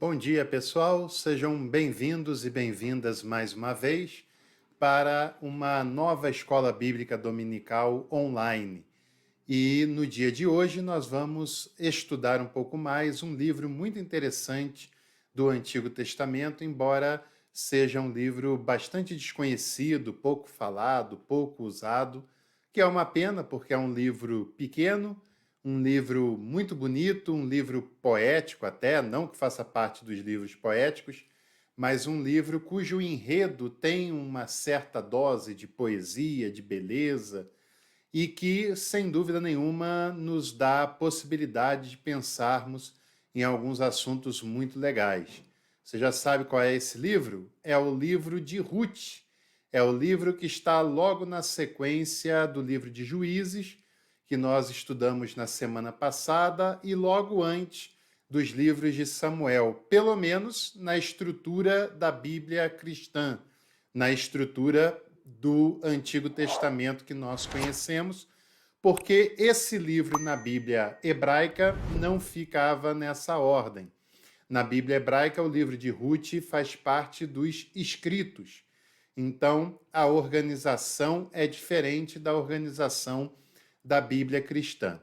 Bom dia, pessoal. Sejam bem-vindos e bem-vindas mais uma vez para uma nova escola bíblica dominical online. E no dia de hoje nós vamos estudar um pouco mais um livro muito interessante do Antigo Testamento, embora seja um livro bastante desconhecido, pouco falado, pouco usado, que é uma pena porque é um livro pequeno, um livro muito bonito, um livro poético até, não que faça parte dos livros poéticos, mas um livro cujo enredo tem uma certa dose de poesia, de beleza, e que, sem dúvida nenhuma, nos dá a possibilidade de pensarmos em alguns assuntos muito legais. Você já sabe qual é esse livro? É o livro de Ruth. É o livro que está logo na sequência do livro de Juízes, que nós estudamos na semana passada, e logo antes dos livros de Samuel, pelo menos na estrutura da Bíblia cristã, na estrutura do Antigo Testamento que nós conhecemos, porque esse livro na Bíblia hebraica não ficava nessa ordem. Na Bíblia hebraica, o livro de Ruth faz parte dos escritos. Então, a organização é diferente da organização da Bíblia cristã.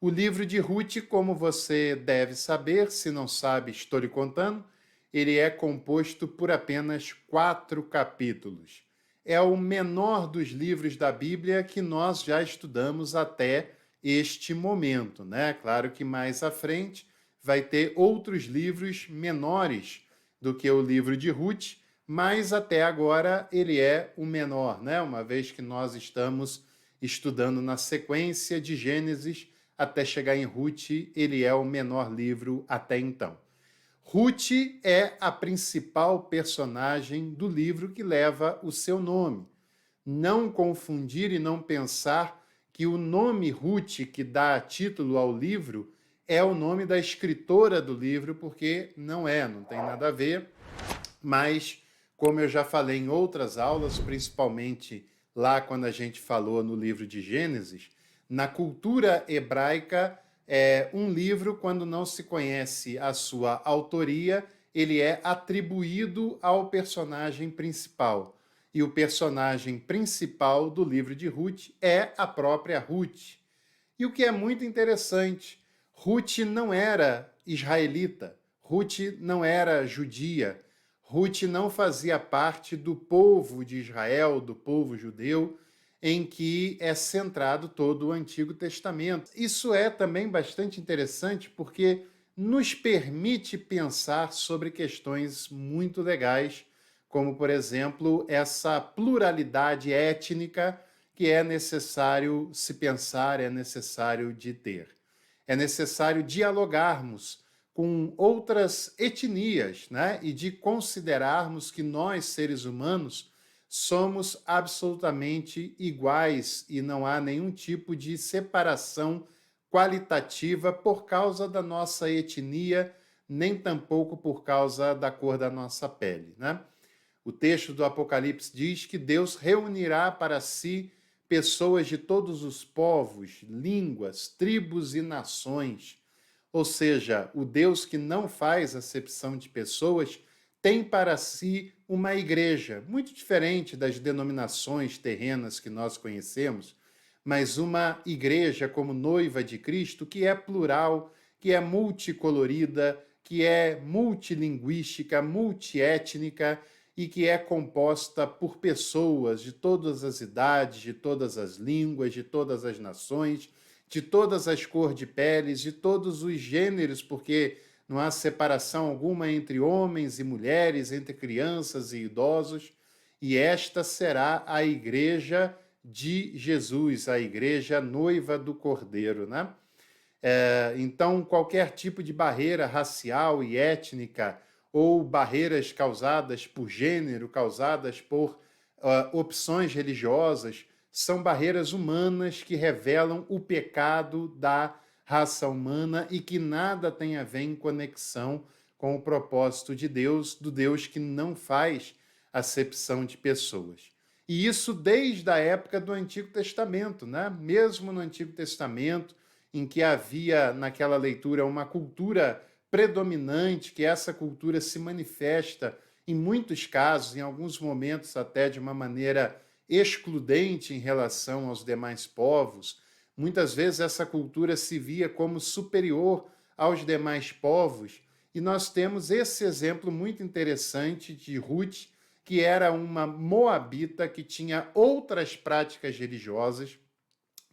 O livro de Ruth, como você deve saber, se não sabe, estou lhe contando, ele é composto por apenas 4 capítulos. É o menor dos livros da Bíblia que nós já estudamos até este momento, né? Claro que mais à frente vai ter outros livros menores do que o livro de Ruth, mas até agora ele é o menor, né? Uma vez que nós estamos estudando na sequência de Gênesis até chegar em Ruth, ele é o menor livro até então. Ruth é a principal personagem do livro que leva o seu nome. Não confundir e não pensar que o nome Ruth, que dá título ao livro, é o nome da escritora do livro, porque não é, não tem nada a ver, mas, como eu já falei em outras aulas, principalmente lá quando a gente falou no livro de Gênesis, na cultura hebraica, um livro, quando não se conhece a sua autoria, ele é atribuído ao personagem principal. E o personagem principal do livro de Ruth é a própria Ruth. E o que é muito interessante, Ruth não era israelita, Ruth não era judia, Ruth não fazia parte do povo de Israel, do povo judeu, em que é centrado todo o Antigo Testamento. Isso é também bastante interessante porque nos permite pensar sobre questões muito legais, como, por exemplo, essa pluralidade étnica que é necessário se pensar, é necessário de ter. É necessário dialogarmos com outras etnias, né? E de considerarmos que nós, seres humanos, somos absolutamente iguais e não há nenhum tipo de separação qualitativa por causa da nossa etnia, nem tampouco por causa da cor da nossa pele, né? O texto do Apocalipse diz que Deus reunirá para si pessoas de todos os povos, línguas, tribos e nações. Ou seja, o Deus que não faz acepção de pessoas tem para si uma igreja, muito diferente das denominações terrenas que nós conhecemos, mas uma igreja como noiva de Cristo que é plural, que é multicolorida, que é multilinguística, multiétnica e que é composta por pessoas de todas as idades, de todas as línguas, de todas as nações, de todas as cores de peles, de todos os gêneros, porque não há separação alguma entre homens e mulheres, entre crianças e idosos, e esta será a igreja de Jesus, a igreja noiva do Cordeiro, né? Então, qualquer tipo de barreira racial e étnica, ou barreiras causadas por gênero, causadas por opções religiosas, são barreiras humanas que revelam o pecado da raça humana e que nada tem a ver em conexão com o propósito de Deus, do Deus que não faz acepção de pessoas. E isso desde a época do Antigo Testamento, né? Mesmo no Antigo Testamento, em que havia naquela leitura uma cultura predominante, que essa cultura se manifesta em muitos casos, em alguns momentos até de uma maneira excludente em relação aos demais povos. Muitas vezes essa cultura se via como superior aos demais povos, e nós temos esse exemplo muito interessante de Ruth, que era uma moabita que tinha outras práticas religiosas,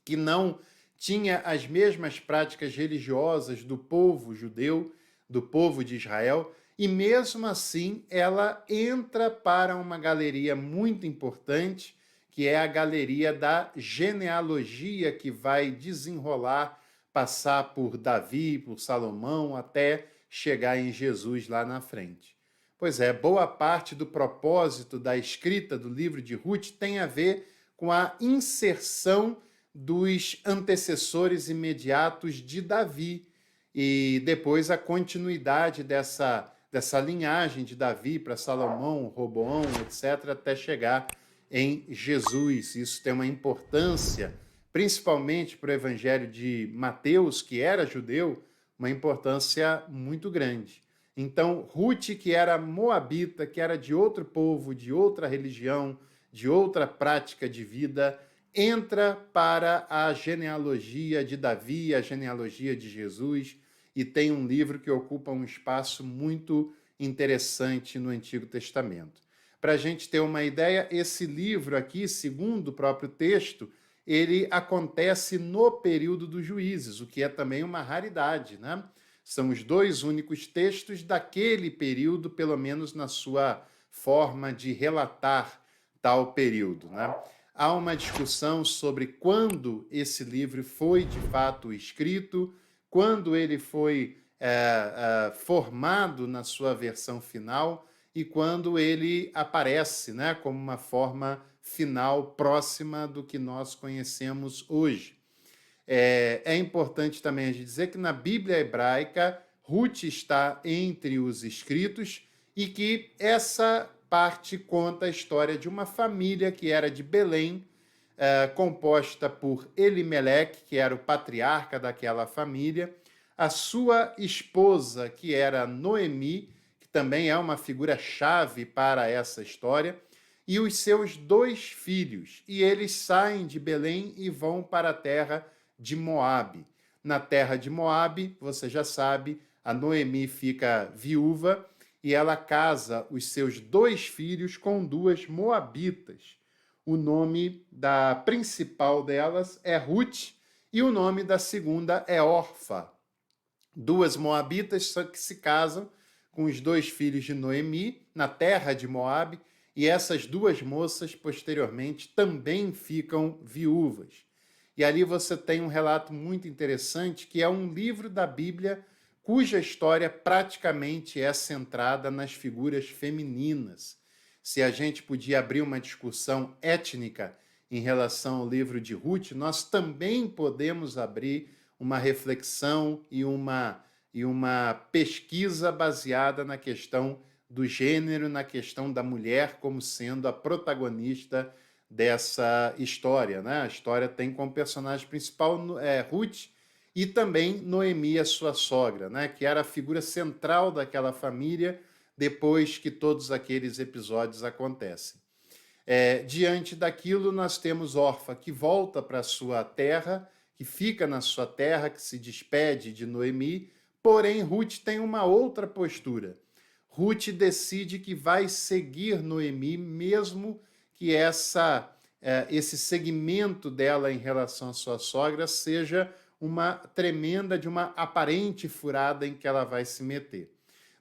que não tinha as mesmas práticas religiosas do povo judeu, do povo de Israel, e mesmo assim ela entra para uma galeria muito importante, que é a galeria da genealogia, que vai desenrolar, passar por Davi, por Salomão, até chegar em Jesus lá na frente. Pois é, boa parte do propósito da escrita do livro de Ruth tem a ver com a inserção dos antecessores imediatos de Davi e depois a continuidade dessa linhagem de Davi para Salomão, Roboão, etc., até chegar em Jesus. Isso tem uma importância, principalmente para o evangelho de Mateus, que era judeu, uma importância muito grande. Então, Ruth, que era moabita, que era de outro povo, de outra religião, de outra prática de vida, entra para a genealogia de Davi, a genealogia de Jesus, e tem um livro que ocupa um espaço muito interessante no Antigo Testamento. Para a gente ter uma ideia, esse livro aqui, segundo o próprio texto, ele acontece no período dos juízes, o que é também uma raridade, né? São os dois únicos textos daquele período, pelo menos na sua forma de relatar tal período, né? Há uma discussão sobre quando esse livro foi de fato escrito, quando ele foi formado na sua versão final e quando ele aparece, né, como uma forma final próxima do que nós conhecemos hoje. É importante também a gente dizer que na Bíblia hebraica, Ruth está entre os escritos e que essa parte conta a história de uma família que era de Belém, composta por Elimeleque, que era o patriarca daquela família, a sua esposa, que era Noemi, que também é uma figura-chave para essa história, e os seus 2 filhos. E eles saem de Belém e vão para a terra de Moabe. Na terra de Moabe, você já sabe, a Noemi fica viúva e ela casa os seus 2 filhos com 2 moabitas. O nome da principal delas é Ruth e o nome da segunda é Orfa. 2 moabitas que se casam com os 2 filhos de Noemi na terra de Moabe, e essas 2 moças posteriormente também ficam viúvas. E ali você tem um relato muito interessante, que é um livro da Bíblia cuja história praticamente é centrada nas figuras femininas. Se a gente podia abrir uma discussão étnica em relação ao livro de Ruth, nós também podemos abrir uma reflexão e uma pesquisa baseada na questão do gênero, na questão da mulher como sendo a protagonista dessa história, né? A história tem como personagem principal Ruth e também Noemi, a sua sogra, né? Que era a figura central daquela família depois que todos aqueles episódios acontecem. Diante daquilo, nós temos Orfa, que volta para sua terra, que fica na sua terra, que se despede de Noemi, porém Ruth tem uma outra postura. Ruth decide que vai seguir Noemi, mesmo que esse segmento dela em relação à sua sogra seja uma tremenda, de uma aparente furada em que ela vai se meter.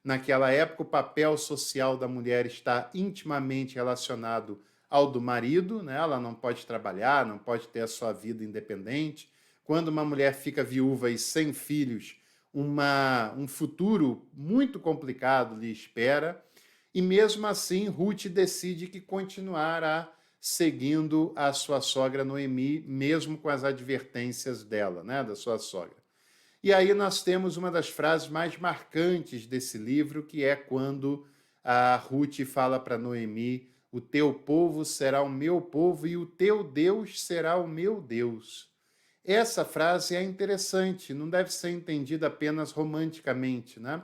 Naquela época, o papel social da mulher está intimamente relacionado ao do marido, né? Ela não pode trabalhar, não pode ter a sua vida independente. Quando uma mulher fica viúva e sem filhos, um futuro muito complicado lhe espera, e mesmo assim Ruth decide que continuará seguindo a sua sogra Noemi, mesmo com as advertências dela, né, da sua sogra. E aí nós temos uma das frases mais marcantes desse livro, que é quando a Ruth fala para Noemi: o teu povo será o meu povo e o teu Deus será o meu Deus. essa frase é interessante, não deve ser entendida apenas romanticamente, né?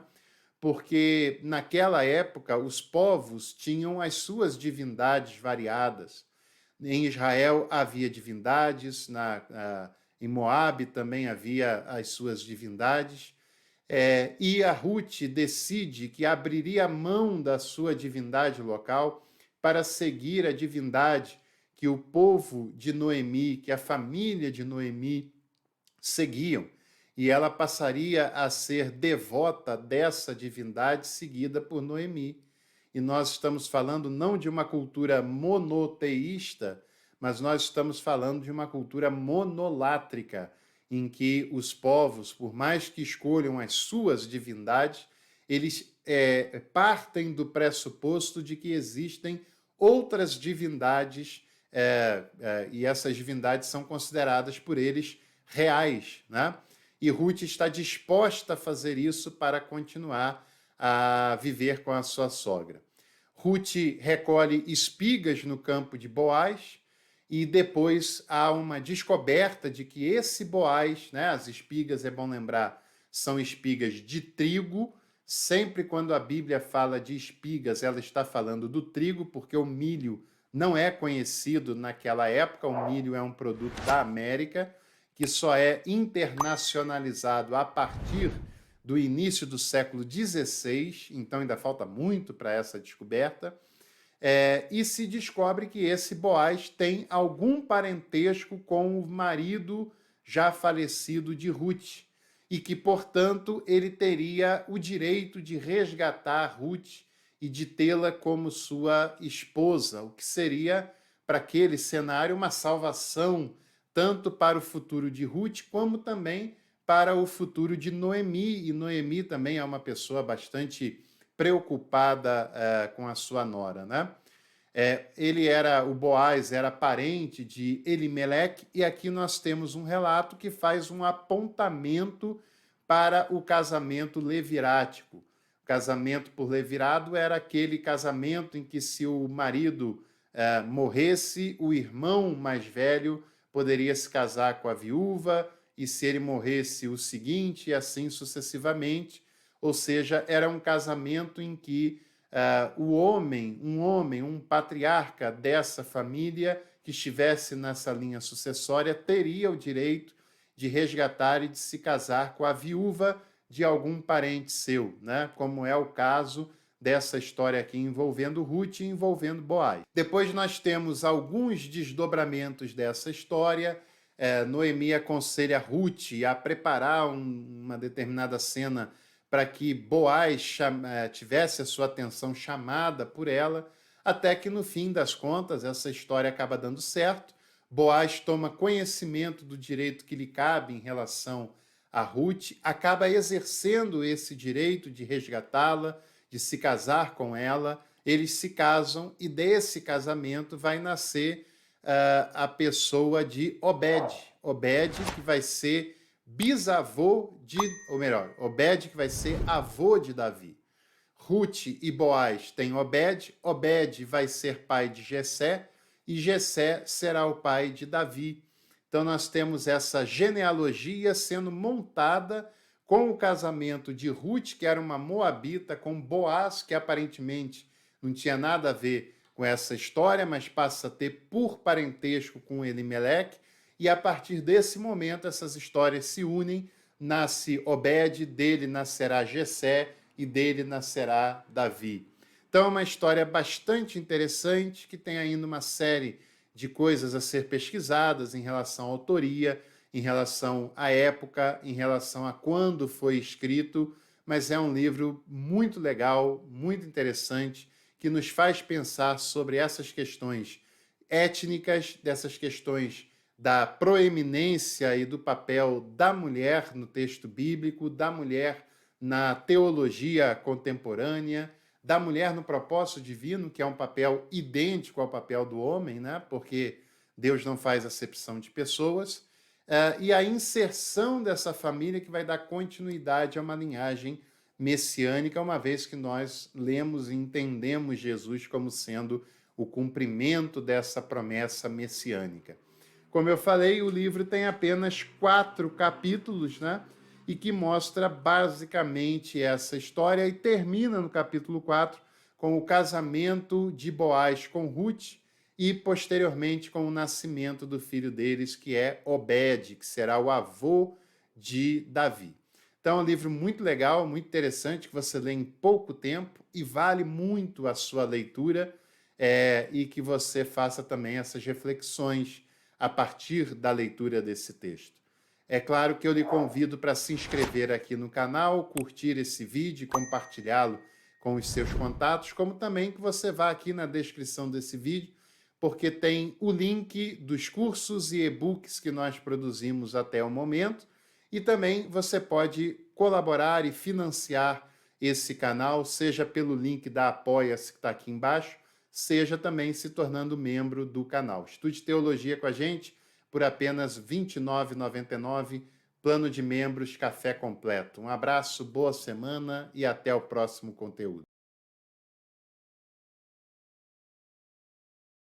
Porque naquela época os povos tinham as suas divindades variadas. Em Israel havia divindades, em Moabe também havia as suas divindades. E a Ruth decide que abriria mão da sua divindade local para seguir a divindade que o povo de Noemi, que a família de Noemi seguiam. E ela passaria a ser devota dessa divindade seguida por Noemi. E nós estamos falando não de uma cultura monoteísta, mas nós estamos falando de uma cultura monolátrica, em que os povos, por mais que escolham as suas divindades, eles partem do pressuposto de que existem outras divindades, e essas divindades são consideradas por eles reais, né? E Ruth está disposta a fazer isso para continuar a viver com a sua sogra. Ruth recolhe espigas no campo de Boaz e depois há uma descoberta de que esse Boaz, né, as espigas, é bom lembrar, são espigas de trigo. Sempre quando a Bíblia fala de espigas, ela está falando do trigo, porque o milho não é conhecido naquela época. O milho é um produto da América, que só é internacionalizado a partir do início do século XVI, então ainda falta muito para essa descoberta, e se descobre que esse Boaz tem algum parentesco com o marido já falecido de Ruth, e que, portanto, ele teria o direito de resgatar Ruth e de tê-la como sua esposa, o que seria, para aquele cenário, uma salvação tanto para o futuro de Ruth, como também para o futuro de Noemi. E Noemi também é uma pessoa bastante preocupada com a sua nora, né? O Boaz era parente de Elimeleque, e aqui nós temos um relato que faz um apontamento para o casamento levirático. O casamento por levirado era aquele casamento em que, se o marido morresse, o irmão mais velho poderia se casar com a viúva, e se ele morresse, o seguinte, e assim sucessivamente. Ou seja, era um casamento em que um patriarca dessa família que estivesse nessa linha sucessória teria o direito de resgatar e de se casar com a viúva de algum parente seu, né? Como é o caso dessa história aqui envolvendo Ruth e envolvendo Boaz. Depois nós temos alguns desdobramentos dessa história. Noemi aconselha Ruth a preparar uma determinada cena para que Boaz tivesse a sua atenção chamada por ela, até que, no fim das contas, essa história acaba dando certo. Boaz toma conhecimento do direito que lhe cabe em relação a Ruth, acaba exercendo esse direito de resgatá-la, de se casar com ela. Eles se casam, e desse casamento vai nascer a pessoa de Obed. Obed, que vai ser bisavô Obed, que vai ser avô de Davi. Ruth e Boaz têm Obed, Obed vai ser pai de Jessé, e Jessé será o pai de Davi. Então nós temos essa genealogia sendo montada com o casamento de Ruth, que era uma moabita, com Boaz, que aparentemente não tinha nada a ver com essa história, mas passa a ter por parentesco com Elimeleque. E a partir desse momento, essas histórias se unem. Nasce Obed, dele nascerá Jessé, e dele nascerá Davi. Então é uma história bastante interessante, que tem ainda uma série de coisas a ser pesquisadas em relação à autoria, em relação à época, em relação a quando foi escrito, mas é um livro muito legal, muito interessante, que nos faz pensar sobre essas questões étnicas, dessas questões da proeminência e do papel da mulher no texto bíblico, da mulher na teologia contemporânea, da mulher no propósito divino, que é um papel idêntico ao papel do homem, né? Porque Deus não faz acepção de pessoas, e a inserção dessa família que vai dar continuidade a uma linhagem messiânica, uma vez que nós lemos e entendemos Jesus como sendo o cumprimento dessa promessa messiânica. Como eu falei, o livro tem apenas 4 capítulos, né? E que mostra basicamente essa história e termina no capítulo 4 com o casamento de Boaz com Ruth e posteriormente com o nascimento do filho deles, que é Obed, que será o avô de Davi. Então é um livro muito legal, muito interessante, que você lê em pouco tempo e vale muito a sua leitura, e que você faça também essas reflexões a partir da leitura desse texto. É claro que eu lhe convido para se inscrever aqui no canal, curtir esse vídeo e compartilhá-lo com os seus contatos, como também que você vá aqui na descrição desse vídeo, porque tem o link dos cursos e e-books que nós produzimos até o momento, e também você pode colaborar e financiar esse canal, seja pelo link da Apoia-se que está aqui embaixo, seja também se tornando membro do canal. Estude Teologia com a gente por apenas R$ 29,99, plano de membros, café completo. Um abraço, boa semana e até o próximo conteúdo.